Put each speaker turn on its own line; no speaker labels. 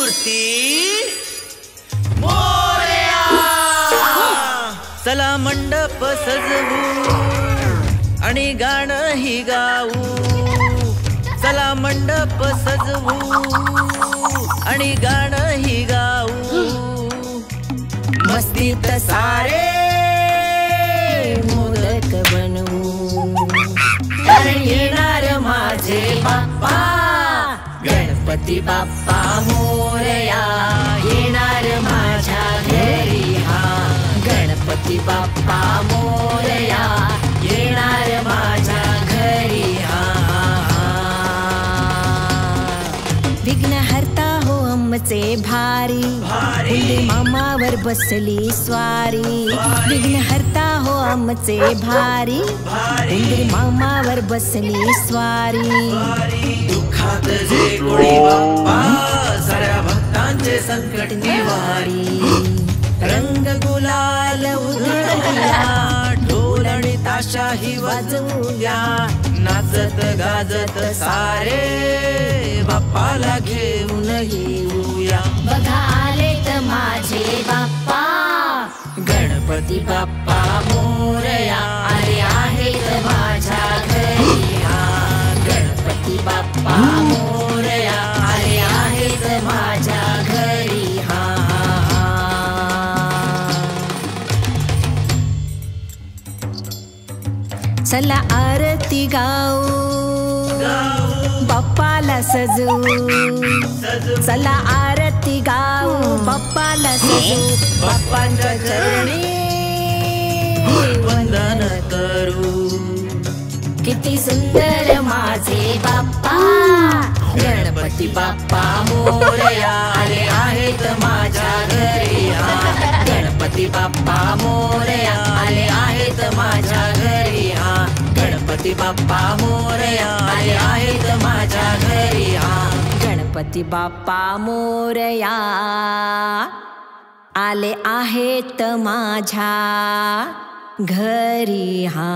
मूर्ती मोरया. चला मंडप सजवू आणि गाणं ही गाऊ. चला मंडप सजवू आणि गाणं ही गाऊ. मस्तीत सारे मोदक बनवू. कारण येणार माझे बाप्पा गणपती बाप्पा मोरया. येणार माझ्या घरी हा गणपती बाप्पा मोरया. येणार माझ्या घरी हा.
विघ्नहर्ता हो आमचे भारी. हुंडी मामावर बसली स्वारी. विघ्नहर्ता हो आमचे भारी. हुंडी मामावर बसली स्वारी.
दुःखात जे कोणी बाप्पा साऱ्या भक्तांचे संकट निवारी. रंग गुलाल उधळूया ढोल आणि ताशाही वाजवूया. नाचत गाजत सारे बाप्पाला घेऊन येऊया.
बघा आलेत माझे बाप्पा
गणपती बाप्पा मोरया. आले आहेत माझ्या घरी हा गणपती बाप्पा मोरया. आले आहेत माझ्या घरी हा.
चला आरती गाऊ बाप्पाला सजवू. चला आरती गाऊ बाप्पाला सजवू.
बाप्पांच्या चरणी वंदन करू.
किती सुंदर माझे बाप्पा
गणपती बाप्पा मोरया. आले आहेत माझ्या घरी हा गणपती बाप्पा मोरया. आले आहेत माझ्या घरी हा गणपती बाप्पा मोरया. आले आहेत माझ्या घरी हा
गणपती बाप्पा मोरया. आले आहेत माझ्या घरी हा.